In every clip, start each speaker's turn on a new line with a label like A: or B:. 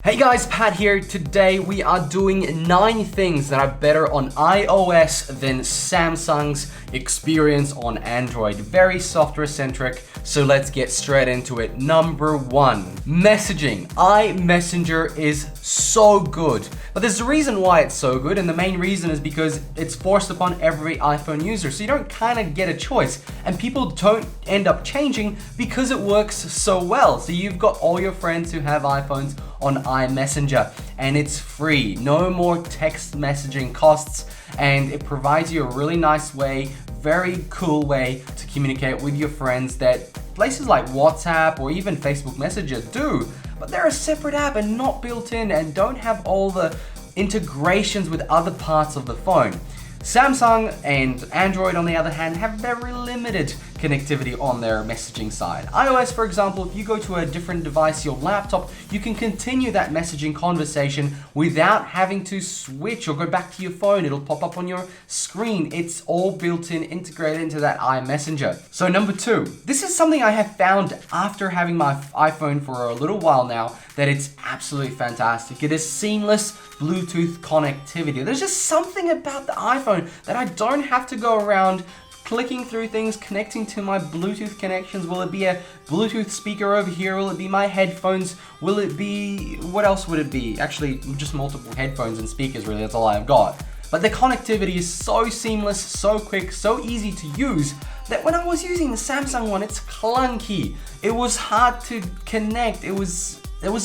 A: Hey guys, Pat here. Today we are doing 9 things that are better on iOS than Samsung's experience on Android. Very software centric, so let's get straight into it. Number 1, messaging. iMessenger is so good. But there's a reason why it's so good, and the main reason is because it's forced upon every iPhone user. So you don't kind of get a choice, and people don't end up changing because it works so well. So you've got all your friends who have iPhones on iMessenger, and it's free. No more text messaging costs, and it provides you a really nice way, very cool way to communicate with your friends that places like WhatsApp or even Facebook Messenger do. But they're a separate app and not built in and don't have all the integrations with other parts of the phone. Samsung and Android, on the other hand, have very limited connectivity on their messaging side. iOS, for example, if you go to a different device, your laptop, you can continue that messaging conversation without having to switch or go back to your phone. It'll pop up on your screen. It's all built in, integrated into that iMessenger. So number 2, this is something I have found after having my iPhone for a little while now, that it's absolutely fantastic. It is seamless Bluetooth connectivity. There's just something about the iPhone that I don't have to go around clicking through things, connecting to my Bluetooth connections. Will it be a Bluetooth speaker over here? Will it be my headphones? Will it be, what else would it be? Actually, just multiple headphones and speakers, really, that's all I've got. But the connectivity is so seamless, so quick, so easy to use, that when I was using the Samsung one, it's clunky. It was hard to connect. There was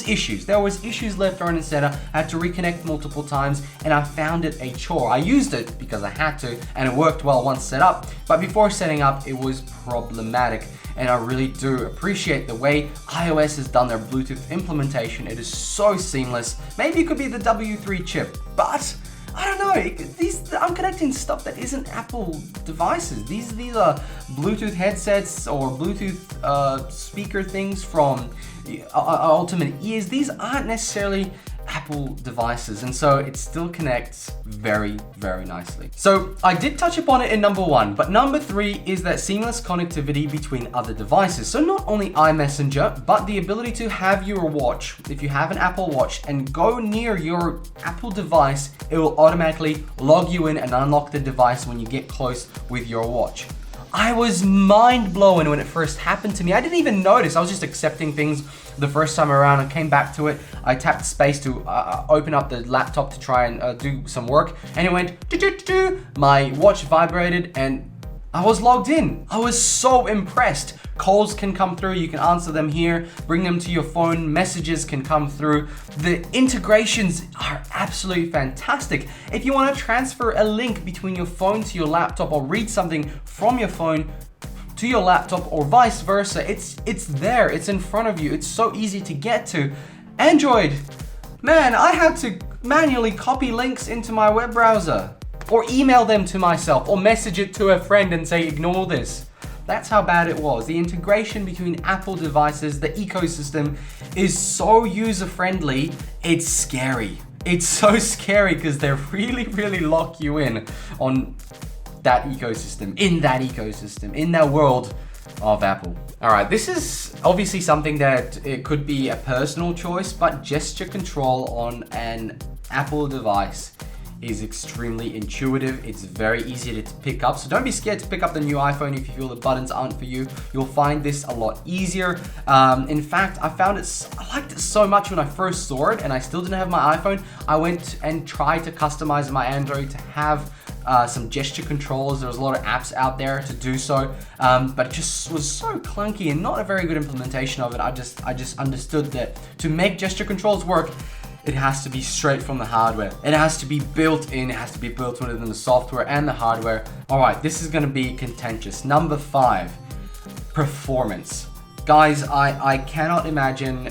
A: issues left, right, and center. I had to reconnect multiple times, and I found it a chore. I used it because I had to, and it worked well once set up. But before setting up, it was problematic, and I really do appreciate the way iOS has done their Bluetooth implementation. It is so seamless. Maybe it could be the W3 chip, but I don't know. I'm connecting stuff that isn't Apple devices. These are Bluetooth headsets or Bluetooth speaker things from Ultimate Ears. These aren't necessarily Apple devices, and so it still connects very, very nicely. So I did touch upon it in number 1, but number 3 is that seamless connectivity between other devices. So not only iMessenger, but the ability to have your watch, if you have an Apple Watch, and go near your Apple device, it will automatically log you in and unlock the device when you get close with your watch. I was mind blown when it first happened to me. I didn't even notice. I was just accepting things the first time around and came back to it. I tapped space to open up the laptop to try and do some work, and it went doo-doo-doo-doo. My watch vibrated and I was logged in. I was so impressed. Calls can come through, you can answer them here, bring them to your phone, messages can come through. The integrations are absolutely fantastic. If you want to transfer a link between your phone to your laptop, or read something from your phone to your laptop, or vice versa, it's there, it's in front of you, it's so easy to get to. Android, man, I had to manually copy links into my web browser, or email them to myself, or message it to a friend and say, ignore this. That's how bad it was. The integration between Apple devices, the ecosystem, is so user-friendly, it's scary. It's so scary because they really, really lock you in on that ecosystem, in that world of Apple. All right, this is obviously something that it could be a personal choice, but gesture control on an Apple device is extremely intuitive. It's very easy to pick up. So don't be scared to pick up the new iPhone if you feel the buttons aren't for you. You'll find this a lot easier. In fact, I liked it so much when I first saw it, and I still didn't have my iPhone. I went and tried to customize my Android to have some gesture controls. There was a lot of apps out there to do so, but it just was so clunky and not a very good implementation of it. I just understood that to make gesture controls work, it has to be straight from the hardware. It has to be built in, it has to be built within the software and the hardware. All right, this is gonna be contentious. Number 5, performance. Guys, I cannot imagine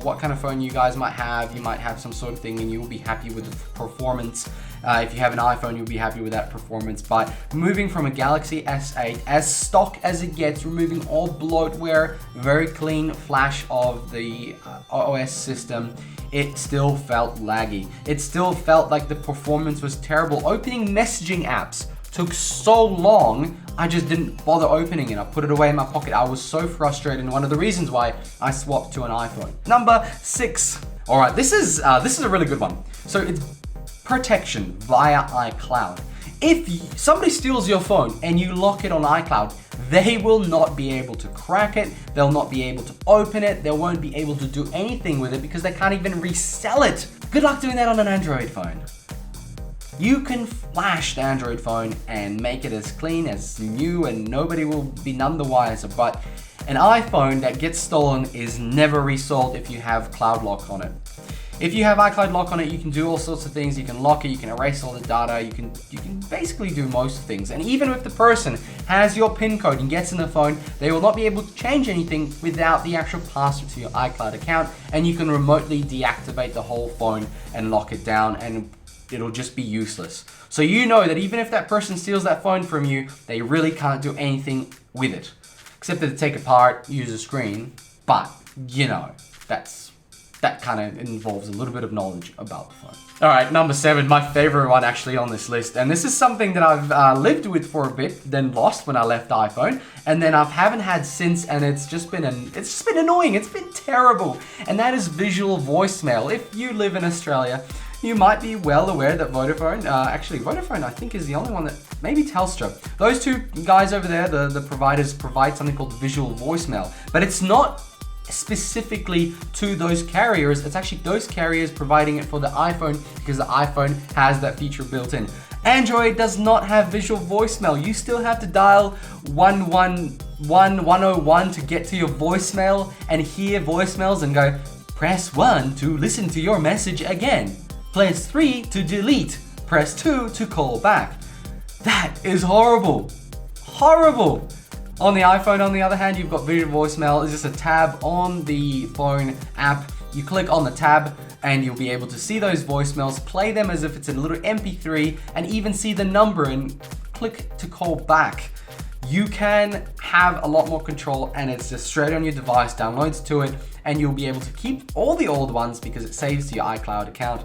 A: what kind of phone you guys might have. You might have some sort of thing and you will be happy with the performance. If you have an iPhone, you'll be happy with that performance. But moving from a Galaxy S8, as stock as it gets, removing all bloatware, very clean flash of the OS system, it still felt laggy. It still felt like the performance was terrible. Opening messaging apps took so long, I just didn't bother opening it. I put it away in my pocket. I was so frustrated, and one of the reasons why I swapped to an iPhone. Number 6. All right, this is a really good one. So it's protection via iCloud. If somebody steals your phone and you lock it on iCloud, they will not be able to crack it. They'll not be able to open it. They won't be able to do anything with it because they can't even resell it. Good luck doing that on an Android phone. You can flash the Android phone and make it as clean as new and nobody will be none the wiser, but an iPhone that gets stolen is never resold if you have cloud lock on it. If you have iCloud lock on it, you can do all sorts of things. You can lock it, you can erase all the data, you can basically do most things. And even if the person has your PIN code and gets in the phone, they will not be able to change anything without the actual password to your iCloud account, and you can remotely deactivate the whole phone and lock it down, and it'll just be useless. So you know that even if that person steals that phone from you, they really can't do anything with it. Except that they take it apart, use a screen, but you know, that kind of involves a little bit of knowledge about the phone. All right, number 7, my favorite one actually on this list. And this is something that I've lived with for a bit, then lost when I left iPhone, and then I haven't had since, and it's just been annoying. It's been terrible. And that is visual voicemail. If you live in Australia, you might be well aware that Vodafone, Vodafone I think is the only one that, maybe Telstra. Those two guys over there, the providers, provide something called visual voicemail. But it's not specifically to those carriers, it's actually those carriers providing it for the iPhone because the iPhone has that feature built in. Android does not have visual voicemail. You still have to dial 101 to get to your voicemail and hear voicemails and go, press 1 to listen to your message again. Press 3 to delete. Press 2 to call back. That is horrible. Horrible. On the iPhone, on the other hand, you've got visual voicemail. It's just a tab on the phone app. You click on the tab and you'll be able to see those voicemails, play them as if it's a little MP3, and even see the number and click to call back. You can have a lot more control, and it's just straight on your device, downloads to it, and you'll be able to keep all the old ones because it saves to your iCloud account.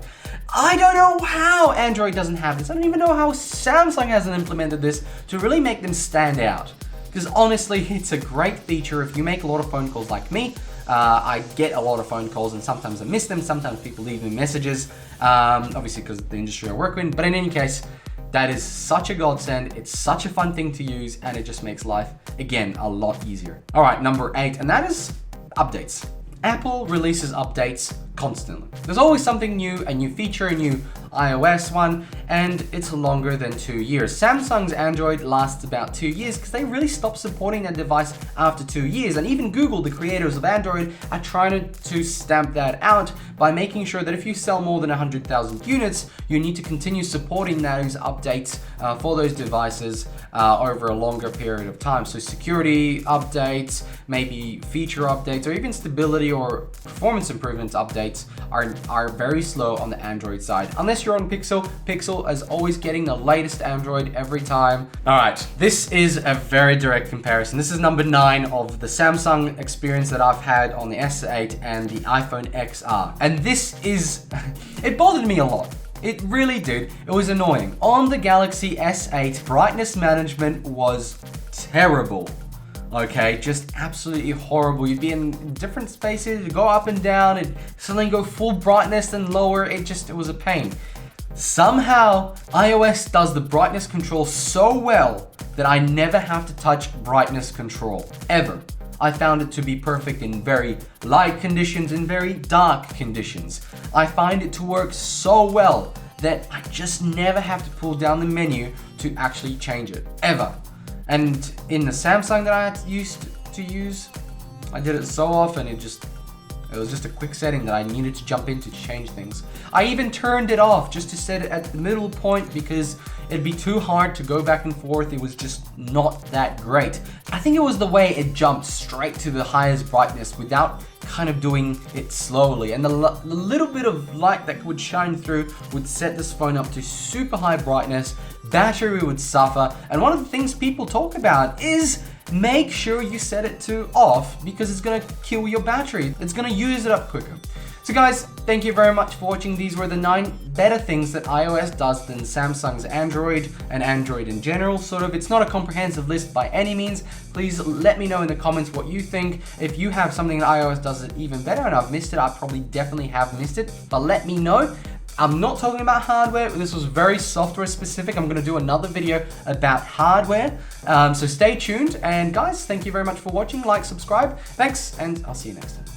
A: I don't know how Android doesn't have this. I don't even know how Samsung hasn't implemented this to really make them stand out. Because honestly, it's a great feature. If you make a lot of phone calls like me, I get a lot of phone calls and sometimes I miss them. Sometimes people leave me messages, obviously because of the industry I work in. But in any case, that is such a godsend. It's such a fun thing to use, and it just makes life, again, a lot easier. All right, number 8, and that is updates. Apple releases updates constantly. There's always something new, a new feature, a new iOS one, and it's longer than 2 years. Samsung's Android lasts about 2 years because they really stopped supporting that device after 2 years. And even Google, the creators of Android, are trying to stamp that out by making sure that if you sell more than 100,000 units, you need to continue supporting those updates for those devices over a longer period of time. So security updates, maybe feature updates, or even stability or performance improvements updates are very slow on the Android side. Unless you're on Pixel. Pixel is always getting the latest Android every time. All right, this is a very direct comparison. This is number 9 of the Samsung experience that I've had on the S8 and the iPhone XR. And this is, it bothered me a lot. It really did. It was annoying. On the Galaxy S8, brightness management was terrible. Okay, just absolutely horrible. You'd be in different spaces, you go up and down, and suddenly go full brightness, then lower. It was a pain. Somehow, iOS does the brightness control so well that I never have to touch brightness control, ever. I found it to be perfect in very light conditions and very dark conditions. I find it to work so well that I just never have to pull down the menu to actually change it, ever. And in the Samsung that I used to use, I did it so often, it was just a quick setting that I needed to jump into to change things. I even turned it off just to set it at the middle point because it'd be too hard to go back and forth. It was just not that great. I think it was the way it jumped straight to the highest brightness without kind of doing it slowly. And the little bit of light that would shine through would set this phone up to super high brightness. Battery would suffer. And one of the things people talk about is make sure you set it to off because it's gonna kill your battery. It's gonna use it up quicker. So guys, thank you very much for watching. These were the 9 better things that iOS does than Samsung's Android and Android in general. It's not a comprehensive list by any means. Please let me know in the comments what you think. If you have something that iOS does it even better and I've missed it, I probably definitely have missed it, but let me know. I'm not talking about hardware. This was very software specific. I'm going to do another video about hardware. So stay tuned. And guys, thank you very much for watching. Like, subscribe. Thanks, and I'll see you next time.